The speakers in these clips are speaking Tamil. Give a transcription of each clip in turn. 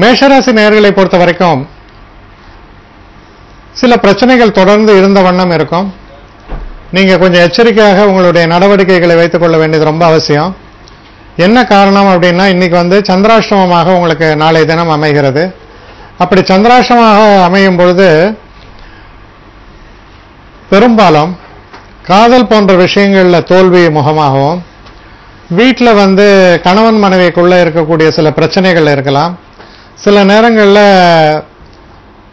மேஷராசி நேயர்களை பொறுத்த வரைக்கும் சில பிரச்சனைகள் தொடர்ந்து இருந்த வண்ணம் இருக்கும். நீங்க கொஞ்சம் எச்சரிக்கையாக உங்களுடைய நடவடிக்கைகளை வைத்துக் கொள்ள வேண்டியது ரொம்ப அவசியம். என்ன காரணம் அப்படின்னா, இன்னைக்கு சந்திராஷ்டமமாக உங்களுக்கு நாளை தினம் அமைகிறது. அப்படி சந்திராஷ்டமமாக அமையும் பொழுது பெரும்பாலும் காதல் போன்ற விஷயங்கள்ல தோல்வி முகமாகவும், வீட்டில் கணவன் மனைவிக்குள்ள இருக்கக்கூடிய சில பிரச்சனைகள் இருக்கலாம். சில நேரங்களில்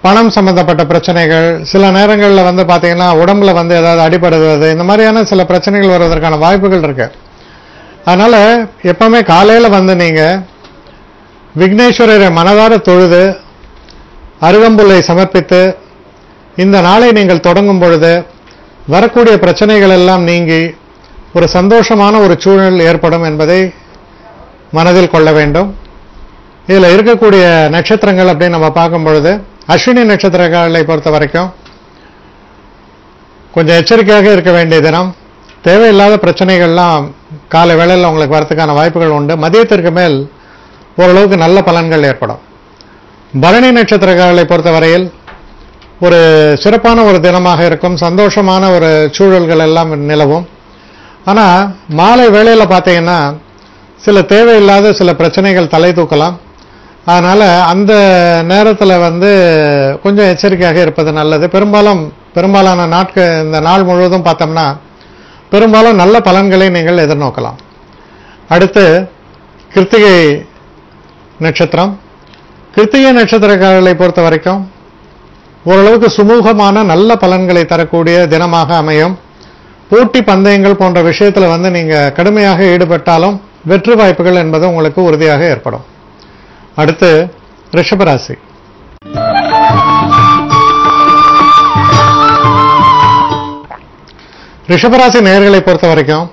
பணம் சம்பந்தப்பட்ட பிரச்சனைகள், சில நேரங்களில் பார்த்தீங்கன்னா உடம்புல ஏதாவது அடிபடுவது, இந்த மாதிரியான சில பிரச்சனைகள் வருவதற்கான வாய்ப்புகள் இருக்கு. அதனால எப்பவுமே காலையில் நீங்க விக்னேஸ்வரரை மனதார தொழுது அருகம்புல்லை சமர்ப்பித்து இந்த நாளை நீங்கள் தொடங்கும் பொழுது வரக்கூடிய பிரச்சனைகள் எல்லாம் நீங்கி ஒரு சந்தோஷமான ஒரு சூழல் ஏற்படும் என்பதை மனதில் கொள்ள வேண்டும். இதில் இருக்கக்கூடிய நட்சத்திரங்கள் அப்படின்னு நம்ம பார்க்கும் பொழுது, அஸ்வினி நட்சத்திரங்களை பொறுத்த வரைக்கும் கொஞ்சம் எச்சரிக்கையாக இருக்க வேண்டிய தினம். தேவையில்லாத பிரச்சனைகள்லாம் காலை வேளையில் உங்களுக்கு வரதுக்கான வாய்ப்புகள் உண்டு. மதியத்திற்கு மேல் ஓரளவுக்கு நல்ல பலன்கள் ஏற்படும். பரணி நட்சத்திரங்களை பொறுத்தவரையில் ஒரு சிறப்பான ஒரு தினமாக இருக்கும். சந்தோஷமான ஒரு சூழல்கள் எல்லாம் நிலவும். ஆனால் மாலை வேளையில் பார்த்தீங்கன்னா சில தேவையில்லாத சில பிரச்சனைகள் தலை தூக்கலாம். அதனால அந்த நேரத்தில் கொஞ்சம் எச்சரிக்கையாக இருப்பது நல்லது. பெரும்பாலான இந்த நாள் முழுவதும் பார்த்தோம்னா பெரும்பாலும் நல்ல பலன்களை நீங்கள் எதிர்நோக்கலாம். அடுத்து கிருத்திகை நட்சத்திரம். கிருத்திகை நட்சத்திரக்காரர்களை பொறுத்த வரைக்கும் ஓரளவுக்கு சுமூகமான நல்ல பலன்களை தரக்கூடிய தினமாக அமையும். போட்டி பந்தயங்கள் போன்ற விஷயத்தில் நீங்க கடுமையாக ஈடுபட்டாலும் வெற்றி வாய்ப்புகள் என்பது உங்களுக்கு உறுதியாக ஏற்படும். அடுத்து ரிஷபராசி. ரிஷபராசி நேயர்களை பொறுத்த வரைக்கும்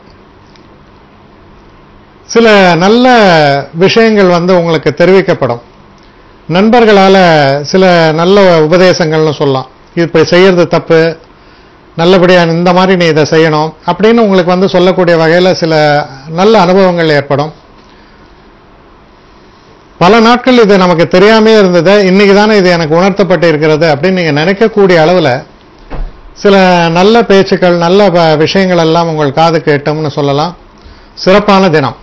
சில நல்ல விஷயங்கள் உங்களுக்கு தெரிவிக்கப்படும். நண்பர்களால சில நல்ல உபதேசங்கள்னு சொல்லலாம். இப்ப செய்யறது தப்பு, நல்லபடியா இந்த மாதிரி நீ இதை செய்யணும் அப்படின்னு உங்களுக்கு சொல்லக்கூடிய வகையில சில நல்ல அனுபவங்கள் ஏற்படும். பல நாட்கள் இது நமக்கு தெரியாமே இருந்தது, இன்னைக்கு தானே இது எனக்கு உணர்த்தப்பட்டு இருக்கிறது அப்படின்னு நீங்க நினைக்கக்கூடிய அளவுல சில நல்ல பேச்சுக்கள், நல்ல விஷயங்கள் எல்லாம் உங்கள் காது கேட்டோம்னு சொல்லலாம். சிறப்பான தினம்.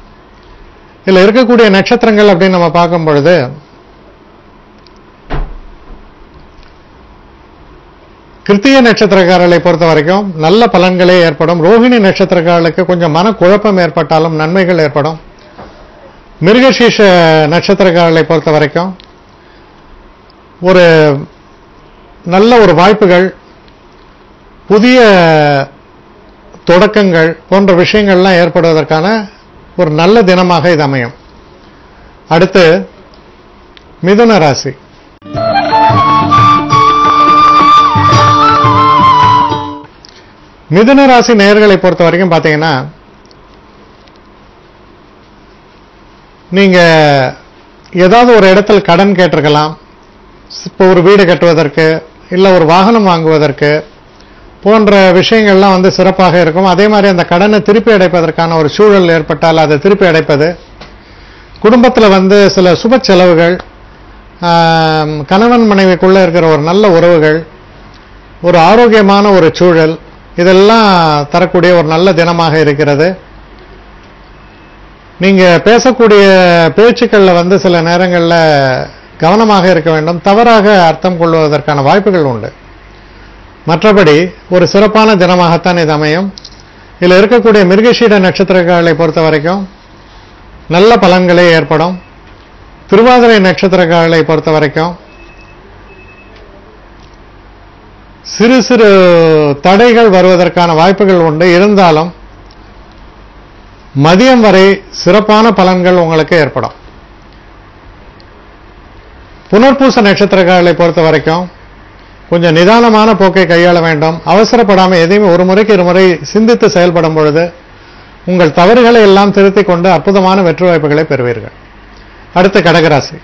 இதுல இருக்கக்கூடிய நட்சத்திரங்கள் அப்படின்னு நம்ம பார்க்கும் பொழுது கிருத்திகை நட்சத்திரக்காரர்களை பொறுத்த வரைக்கும் நல்ல பலன்களே ஏற்படும். ரோஹிணி நட்சத்திரக்காரர்களுக்கு கொஞ்சம் மனக்குழப்பம் ஏற்பட்டாலும் நன்மைகள் ஏற்படும். மிருகசீஷ நட்சத்திரக்காரர்களை பொறுத்த வரைக்கும் ஒரு நல்ல ஒரு வாய்ப்புகள், புதிய தொடக்கங்கள் போன்ற விஷயங்கள்லாம் ஏற்படுவதற்கான ஒரு நல்ல தினமாக இது அமையும். அடுத்து மிதுன ராசி. மிதுன ராசி நேயர்களை பொறுத்த வரைக்கும் பார்த்தீங்கன்னா, நீங்க ஏதாவது ஒரு இடத்துல கடன் கேட்டிருக்கலாம். இப்போ ஒரு வீடு கட்டுவதற்கு, இல்லை ஒரு வாகனம் வாங்குவதற்கு போன்ற விஷயங்கள்லாம் சிறப்பாக இருக்கும். அதே மாதிரி அந்த கடனை திருப்பி அடைப்பதற்கான ஒரு சூழல் ஏற்பட்டால் அதை திருப்பி அடைப்பது, குடும்பத்தில் சில சுப செலவுகள், கணவன் மனைவிக்குள்ள இருக்கிற ஒரு நல்ல உறவுகள், ஒரு ஆரோக்கியமான ஒரு சூழல், இதெல்லாம் தரக்கூடிய ஒரு நல்ல தினமாக இருக்கிறது. நீங்க பேசக்கூடிய பேச்சுக்கள்ல சில நேரங்களில் கவனமாக இருக்க வேண்டும். தவறாக அர்த்தம் கொள்வதற்கான வாய்ப்புகள் உண்டு. மற்றபடி ஒரு சிறப்பான தினமாகத்தான் இது அமையும். இதில் இருக்கக்கூடிய மிருகசீட நட்சத்திரக்காரர்களை பொறுத்த வரைக்கும் நல்ல பலன்களே ஏற்படும். திருவாதிரை நட்சத்திரக்காரர்களை பொறுத்த வரைக்கும் சிறு சிறு தடைகள் வருவதற்கான வாய்ப்புகள் உண்டு. இருந்தாலும் மதியம் வரை சிறப்பான பலன்கள் உங்களுக்கு ஏற்படும். புனர்பூச நட்சத்திரக்காரர்களை பொறுத்த வரைக்கும் கொஞ்சம் நிதானமான போக்கை கையாள வேண்டும். அவசரப்படாமல் எதையுமே ஒரு முறைக்கு இருமுறை சிந்தித்து செயல்படும் பொழுது உங்கள் தவறுகளை எல்லாம் திருத்திக் கொண்டு அற்புதமான வெற்றி வாய்ப்புகளை பெறுவீர்கள். அடுத்து கடகராசி.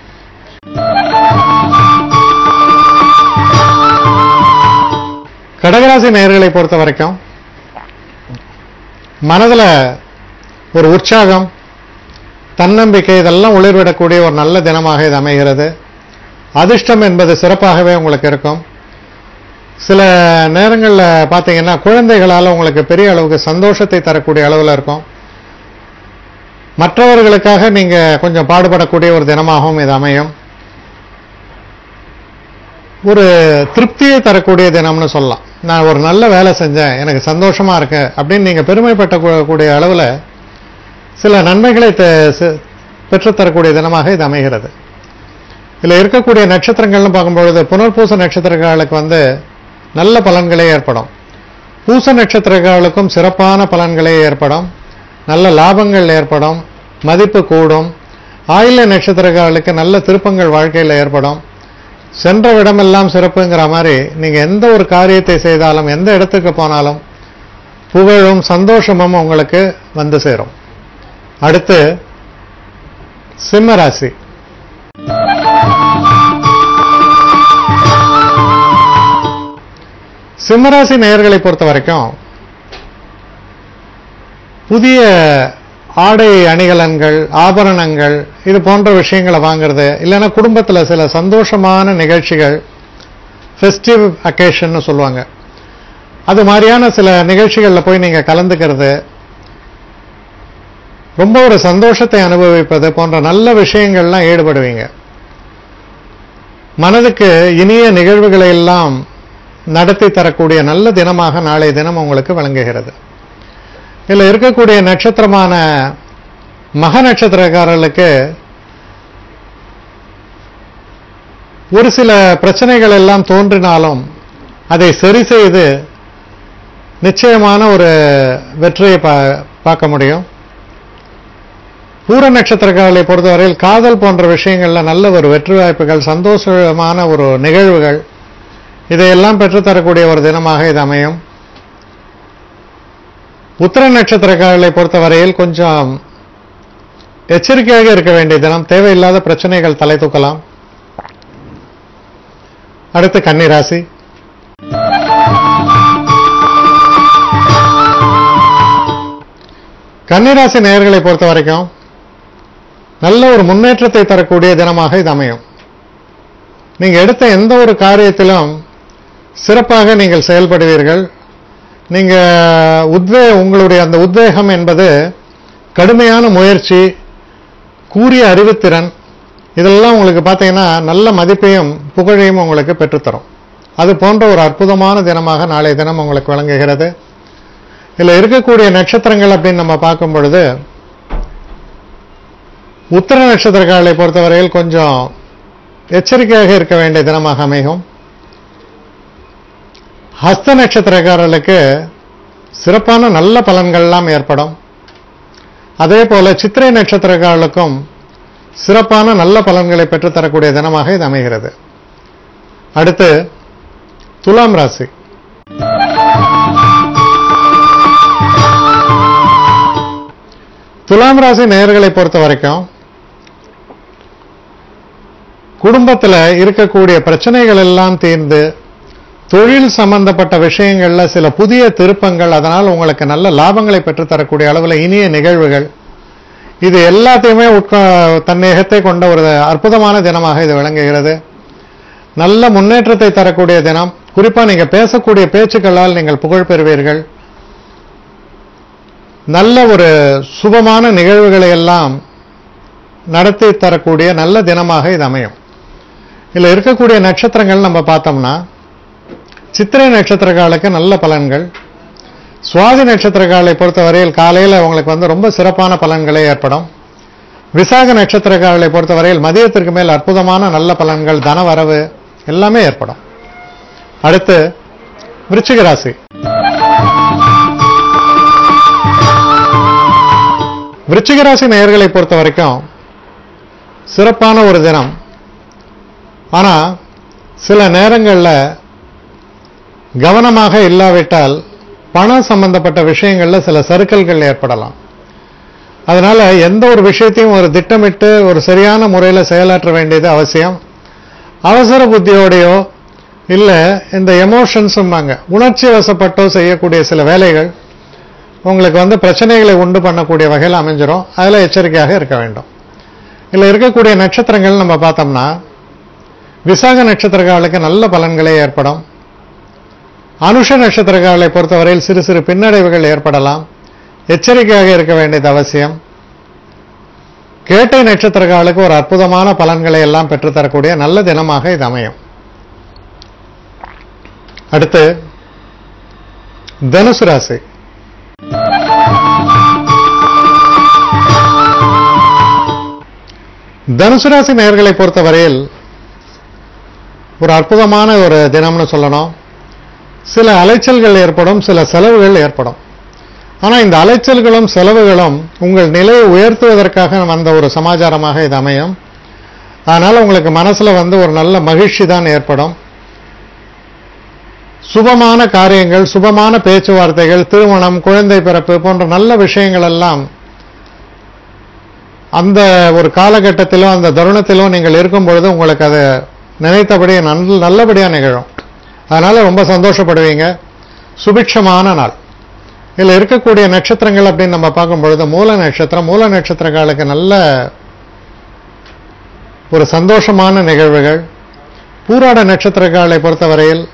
கடகராசி நேயர்களை பொறுத்த வரைக்கும் மனதில் ஒரு உற்சாகம், தன்னம்பிக்கை இதெல்லாம் ஒளிர்விடக்கூடிய ஒரு நல்ல தினமாக இது அமைகிறது. அதிர்ஷ்டம் என்பது சிறப்பாகவே உங்களுக்கு இருக்கும். சில நேரங்களில் பார்த்தீங்கன்னா குழந்தைகளால் உங்களுக்கு பெரிய அளவுக்கு சந்தோஷத்தை தரக்கூடிய அளவில் இருக்கும். மற்றவர்களுக்காக நீங்க கொஞ்சம் பாடுபடக்கூடிய ஒரு தினமாகவும் இது அமையும். ஒரு திருப்தியை தரக்கூடிய தினம்னு சொல்லலாம். நான் ஒரு நல்ல வேலை செஞ்சேன், எனக்கு சந்தோஷமா இருக்கு அப்படின்னு நீங்க பெருமைப்படக்கூடிய அளவில் சில நன்மைகளை பெற்றுத்தரக்கூடிய தினமாக இது அமைகிறது. இதில் இருக்கக்கூடிய நட்சத்திரங்கள்னு பார்க்கும்பொழுது புனர்பூச நட்சத்திரங்களுக்கு நல்ல பலன்களே ஏற்படும். பூச நட்சத்திரங்களுக்கும் சிறப்பான பலன்களே ஏற்படும். நல்ல லாபங்கள் ஏற்படும், மதிப்பு கூடும். ஆயில்ய நட்சத்திரங்களுக்கு நல்ல திருப்பங்கள் வாழ்க்கையில் ஏற்படும். சென்ற இடமெல்லாம் சிறப்புங்கிற மாதிரி நீங்க எந்த ஒரு காரியத்தை செய்தாலும் எந்த இடத்துக்கு போனாலும் புகழும் சந்தோஷமும் உங்களுக்கு வந்து சேரும். அடுத்து சிம்மராசி. சிம்மராசி நேயர்களை பொறுத்த வரைக்கும் புதிய ஆடை அணிகலன்கள், ஆபரணங்கள், இது போன்ற விஷயங்களை வாங்குறது, இல்லைன்னா குடும்பத்தில் சில சந்தோஷமான நிகழ்ச்சிகள், ஃபெஸ்டிவ் அக்கேஷன் சொல்லுவாங்க, அது மாதிரியான சில நிகழ்ச்சிகளில் போய் நீங்க கலந்துக்கிறது, ரொம்ப ஒரு சந்தோஷத்தை அனுபவிப்பது போன்ற நல்ல விஷயங்கள்லாம் ஈடுபடுவீங்க. மனதுக்கு இனிய நிகழ்வுகளை எல்லாம் நடத்தி தரக்கூடிய நல்ல தினமாக நாளைய தினம் உங்களுக்கு வழங்குகிறது. இதில் இருக்கக்கூடிய நட்சத்திரமான மக நட்சத்திரக்காரர்களுக்கு ஒரு சில பிரச்சனைகள் எல்லாம் தோன்றினாலும் அதை சரி செய்து நிச்சயமான ஒரு வெற்றியை பார்க்க முடியும். பூர நட்சத்திரக்காரர்களை பொறுத்தவரையில் காதல் போன்ற விஷயங்கள்ல நல்ல ஒரு வெற்றி வாய்ப்புகள், சந்தோஷமான ஒரு நிகழ்வுகள், இதையெல்லாம் பெற்றுத்தரக்கூடிய ஒரு தினமாக இது அமையும். உத்திர நட்சத்திரக்காரர்களை பொறுத்தவரையில் கொஞ்சம் எச்சரிக்கையாக இருக்க வேண்டிய தினம். தேவையில்லாத பிரச்சனைகள் தலை தூக்கலாம். அடுத்து கன்னிராசி. கன்னிராசி நேயர்களை பொறுத்த வரைக்கும் நல்ல ஒரு முன்னேற்றத்தை தரக்கூடிய தினமாக இது அமையும். நீங்க எடுத்த எந்த ஒரு காரியத்திலும் சிறப்பாக நீங்கள் செயல்படுவீர்கள். நீங்க உங்களுடைய அந்த உத்வேகம் என்பது கடுமையான முயற்சி, கூறிய அறிவுத்திறன், இதெல்லாம் உங்களுக்கு பார்த்தீங்கன்னா நல்ல மதிப்பையும் புகழையும் உங்களுக்கு பெற்றுத்தரும். அது போன்ற ஒரு அற்புதமான தினமாக நாளைய தினம் உங்களுக்கு வழங்குகிறது. இதில் இருக்கக்கூடிய நட்சத்திரங்கள் அப்படின்னு நம்ம பார்க்கும் பொழுது உத்திர நட்சத்திரக்காரர்களை பொறுத்தவரையில் கொஞ்சம் எச்சரிக்கையாக இருக்க வேண்டிய தினமாக அமையும். ஹஸ்த நட்சத்திரக்காரர்களுக்கு சிறப்பான நல்ல பலன்கள்லாம் ஏற்படும். அதே போல சித்திரை நட்சத்திரக்காரர்களுக்கும் சிறப்பான நல்ல பலன்களை பெற்றுத்தரக்கூடிய தினமாக இது அமைகிறது. அடுத்து துலாம் ராசி. துலாம் ராசி நேயர்களை பொறுத்த வரைக்கும் குடும்பத்தில் இருக்கக்கூடிய பிரச்சனைகள் எல்லாம் தீர்ந்து தொழில் சம்பந்தப்பட்ட விஷயங்கள்ல சில புதிய திருப்பங்கள், அதனால் உங்களுக்கு நல்ல லாபங்களை பெற்றுத்தரக்கூடிய அளவில் இனிய நிகழ்வுகள், இது எல்லாத்தையுமே தன்னேகத்தை கொண்ட ஒரு அற்புதமான தினமாக இது விளங்குகிறது. நல்ல முன்னேற்றத்தை தரக்கூடிய தினம். குறிப்பா நீங்க பேசக்கூடிய பேச்சுக்களால் நீங்கள் புகழ் பெறுவீர்கள். நல்ல ஒரு சுபமான நிகழ்வுகளை எல்லாம் நடத்தி தரக்கூடிய நல்ல தினமாக இது அமையும். இதுல இருக்கக்கூடிய நட்சத்திரங்கள் நம்ம பார்த்தோம்னா சித்திரை நட்சத்திரக்காலுக்கு நல்ல பலன்கள். சுவாதி நட்சத்திரக்காலை பொறுத்தவரையில் காலையில் உங்களுக்கு ரொம்ப சிறப்பான பலன்களே ஏற்படும். விசாக நட்சத்திரக்காலை பொறுத்தவரையில் மதியத்திற்கு மேல் அற்புதமான நல்ல பலன்கள், தனவரவு எல்லாமே ஏற்படும். அடுத்து விருச்சிக ராசி. விருச்சிக ராசி நேயர்களை பொறுத்த வரைக்கும் சிறப்பான ஒரு தினம். ஆனா சில நேரங்களில் கவனமாக இல்லாவிட்டால் பண சம்பந்தப்பட்ட விஷயங்கள்ல சில சறுக்கல்கள் ஏற்படலாம். அதனால எந்த ஒரு விஷயத்தையும் ஒரு திட்டமிட்டு ஒரு சரியான முறையில் செயலாற்ற வேண்டியது அவசியம். அவசர புத்தியோடையோ இல்ல இந்த எமோஷன்ஸும் உணர்ச்சி வசப்பட்டோ செய்யக்கூடிய சில வேலைகள் உங்களுக்கு பிரச்சனைகளை உண்டு பண்ணக்கூடிய வகையில் அமைஞ்சிரும். அதில் எச்சரிக்கையாக இருக்க வேண்டும். இதில் இருக்கக்கூடிய நட்சத்திரங்கள் நம்ம பார்த்தோம்னா விசாக நட்சத்திரக்காரர்களுக்கு நல்ல பலன்களே ஏற்படும். அனுஷ நட்சத்திரக்காரர்களை பொறுத்தவரையில் சிறு சிறு பின்னடைவுகள் ஏற்படலாம். எச்சரிக்கையாக இருக்க வேண்டியது அவசியம். கேட்டை நட்சத்திரக்காரர்களுக்கு ஒரு அற்புதமான பலன்களை எல்லாம் பெற்றுத்தரக்கூடிய நல்ல தினமாக இது அமையும். அடுத்து தனுசு ராசி. தனுசு ராசி நேயர்களை பொறுத்தவரையில் ஒரு அற்புதமான ஒரு தினம்னு சொல்லணும். சில அலைச்சல்கள் ஏற்படும், சில செலவுகள் ஏற்படும். ஆனால் இந்த அலைச்சல்களும் செலவுகளும் உங்கள் நிலையை உயர்த்துவதற்காக வந்த ஒரு சமாச்சாரமாக இது அமையும். அதனால் உங்களுக்கு மனசுல ஒரு நல்ல மகிழ்ச்சி தான் ஏற்படும். சுபமான காரியங்கள், சுபமான பேச்சுவார்த்தைகள், திருமணம், குழந்தை பிறப்பு போன்ற நல்ல விஷயங்கள் எல்லாம் அந்த ஒரு காலகட்டத்திலோ அந்த தருணத்திலோ நீங்கள் இருக்கும் பொழுது உங்களுக்கு அதை நினைத்தபடி நல்லபடியா நிகழும். அதனால ரொம்ப சந்தோஷப்படுவீங்க. சுபிட்சமான நாள். இதில் இருக்கக்கூடிய நட்சத்திரங்கள் அப்படின்னு நம்ம பார்க்கும் பொழுது மூல நட்சத்திரம், மூல நட்சத்திரங்களுக்கு நல்ல ஒரு சந்தோஷமான நிகழ்வுகள். பூராட நட்சத்திரங்களை பொறுத்தவரையில்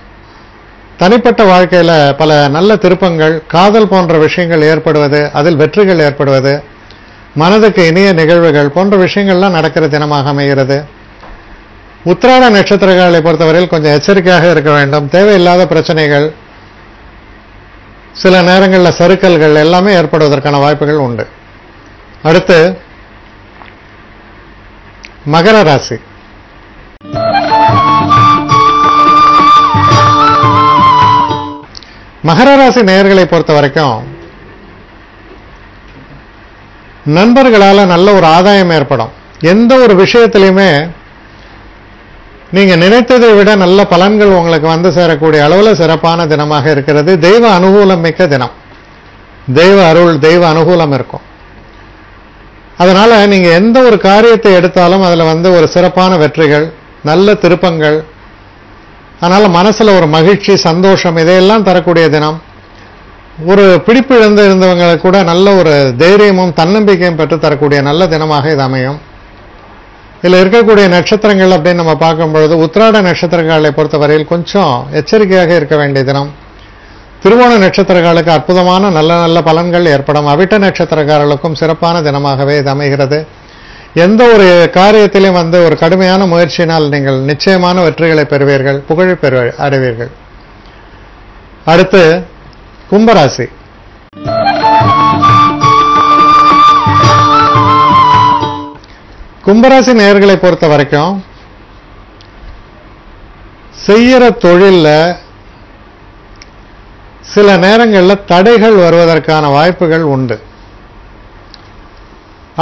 தனிப்பட்ட வாழ்க்கையில பல நல்ல திருப்பங்கள், காதல் போன்ற விஷயங்கள் ஏற்படுவது, அதில் வெற்றிகள் ஏற்படுவது, மனதுக்கு இனிய நிகழ்வுகள் போன்ற விஷயங்கள்லாம் நடக்கிற தினமாக அமைகிறது. உத்திராட நட்சத்திரங்களை பொறுத்தவரையில் கொஞ்சம் எச்சரிக்கையாக இருக்க வேண்டும். தேவையில்லாத பிரச்சனைகள், சில நேரங்களில் சறுக்கல்கள் எல்லாமே ஏற்படுவதற்கான வாய்ப்புகள் உண்டு. அடுத்து மகர ராசி. மகர ராசி நேயர்களை பொறுத்த வரைக்கும் நண்பர்களால நல்ல ஒரு ஆதாயம் ஏற்படும். எந்த ஒரு விஷயத்திலையுமே நீங்க நினைத்ததை விட நல்ல பலன்கள் உங்களுக்கு வந்து சேரக்கூடிய அளவில் சிறப்பான தினமாக இருக்கிறது. தெய்வ அனுகூலம் மிக்க தினம். தெய்வ அருள், தெய்வ அனுகூலம் இருக்கும். அதனால நீங்க எந்த ஒரு காரியத்தை எடுத்தாலும் அதுல ஒரு சிறப்பான வெற்றிகள், நல்ல திருப்பங்கள், அதனால மனசுல ஒரு மகிழ்ச்சி, சந்தோஷம் இதையெல்லாம் தரக்கூடிய தினம். ஒரு பிடிப்பு இருந்தவங்களுக்கு கூட நல்ல ஒரு தைரியமும் தன்னம்பிக்கையும் பெற்று தரக்கூடிய நல்ல தினமாக இது அமையும். இதில் இருக்கக்கூடிய நட்சத்திரங்கள் அப்படின்னு நம்ம பார்க்கும் பொழுது உத்திராட நட்சத்திரங்களை பொறுத்தவரையில் கொஞ்சம் எச்சரிக்கையாக இருக்க வேண்டிய தினம். திருவோண நட்சத்திரங்களுக்கு அற்புதமான நல்ல நல்ல பலன்கள் ஏற்படும். அவிட்ட நட்சத்திரக்காரர்களுக்கும் சிறப்பான தினமாகவே இது அமைகிறது. எந்த ஒரு காரியத்திலும் ஒரு கடுமையான முயற்சியினால் நீங்கள் நிச்சயமான வெற்றிகளை பெறுவீர்கள், புகழை அடைவீர்கள். அடுத்து கும்பராசி. கும்பராசி நேயர்களை பொறுத்த வரைக்கும் செய்யற தொழில்ல சில நேரங்களில் தடைகள் வருவதற்கான வாய்ப்புகள் உண்டு.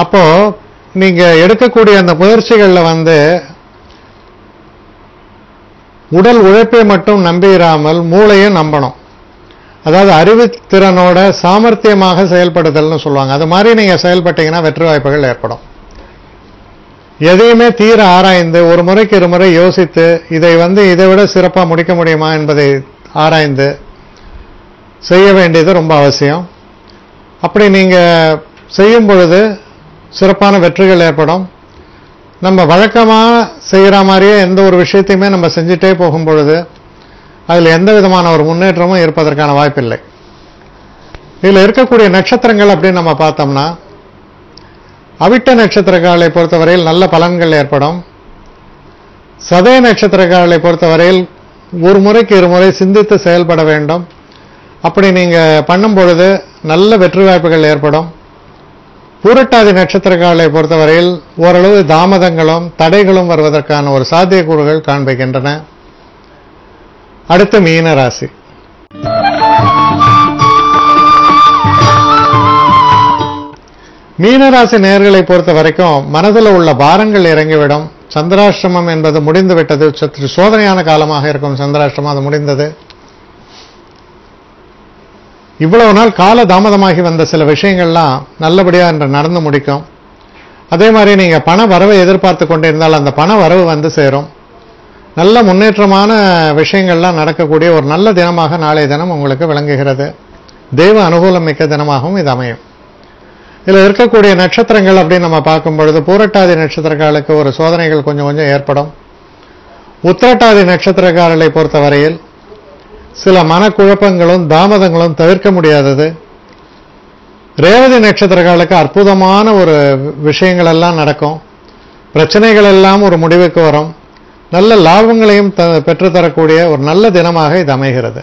அப்போ நீங்க எடுக்கக்கூடிய அந்த முயற்சிகள்ல உடல் உழைப்பை மட்டும் நம்பிராமல் மூளையும் நம்பணும். அதாவது அறிவுத்திறனோட சாமர்த்தியமாக செயல்படுதல்னு சொல்லுவாங்க. அது மாதிரி நீங்க செயல்பட்டீங்கன்னா வெற்றி வாய்ப்புகள் ஏற்படும். எதையுமே தீர ஆராய்ந்து ஒரு முறைக்கு இருமுறை யோசித்து இதை இதை விட சிறப்பாக முடிக்க முடியுமா என்பதை ஆராய்ந்து செய்ய வேண்டியது ரொம்ப அவசியம். அப்படி நீங்க செய்யும் பொழுது சிறப்பான வெற்றிகள் ஏற்படும். நம்ம வழக்கமாக செய்கிற மாதிரியே எந்த ஒரு விஷயத்தையுமே நம்ம செஞ்சுட்டே போகும் பொழுது அதில் எந்த விதமான ஒரு முன்னேற்றமும் இருப்பதற்கான வாய்ப்பில்லை. இதில் இருக்கக்கூடிய நட்சத்திரங்கள் அப்படின்னு நம்ம பார்த்தோம்னா அவிட்ட நட்சத்திரக்காரர்களை பொறுத்தவரையில் நல்ல பலன்கள் ஏற்படும். சதய நட்சத்திரக்காரர்களை பொறுத்தவரையில் ஒரு முறைக்கு இருமுறை சிந்தித்து செயல்பட வேண்டும். அப்படி நீங்க பண்ணும் பொழுது நல்ல வெற்றி வாய்ப்புகள் ஏற்படும். பூரட்டாதி நட்சத்திரக்காரர்களை பொறுத்தவரையில் ஓரளவு தாமதங்களும் தடைகளும் வருவதற்கான ஒரு சாத்தியக்கூறுகள் காண்பிக்கின்றன. அடுத்து மீன ராசி. மீனராசி நேயர்களை பொறுத்த வரைக்கும் மனதில் உள்ள பாரங்கள் இறங்கிவிடும். சந்திராஷ்டிரமம் என்பது முடிந்து விட்டது. சற்று சோதனையான காலமாக இருக்கும் சந்திராஷ்டிரமம், அது முடிந்தது. இவ்வளவு நாள் கால தாமதமாகி வந்த சில விஷயங்கள்லாம் நல்லபடியா என்று நடந்து முடிக்கும். அதே மாதிரி நீங்க பண வரவை எதிர்பார்த்து கொண்டிருந்தால் அந்த பண வரவு சேரும். நல்ல முன்னேற்றமான விஷயங்கள்லாம் நடக்கக்கூடிய ஒரு நல்ல தினமாக நாளைய தினம் உங்களுக்கு விளங்குகிறது. தெய்வ அனுகூலம் மிக்க தினமாகவும் இது அமையும். இதில் இருக்கக்கூடிய நட்சத்திரங்கள் அப்படின்னு நம்ம பார்க்கும் பொழுது பூரட்டாதி நட்சத்திரங்களுக்கு ஒரு சோதனைகள் கொஞ்சம் கொஞ்சம் ஏற்படும். உத்திரட்டாதி நட்சத்திரக்காரர்களை பொறுத்தவரையில் சில மனக்குழப்பங்களும் தாமதங்களும் தவிர்க்க முடியாதது. ரேவதி நட்சத்திரக்காரர்களுக்கு அற்புதமான ஒரு விஷயங்கள் எல்லாம் நடக்கும். பிரச்சனைகள் எல்லாம் ஒரு முடிவுக்கு வரும். நல்ல லாபங்களையும் பெற்றுத்தரக்கூடிய ஒரு நல்ல தினமாக இது அமைகிறது.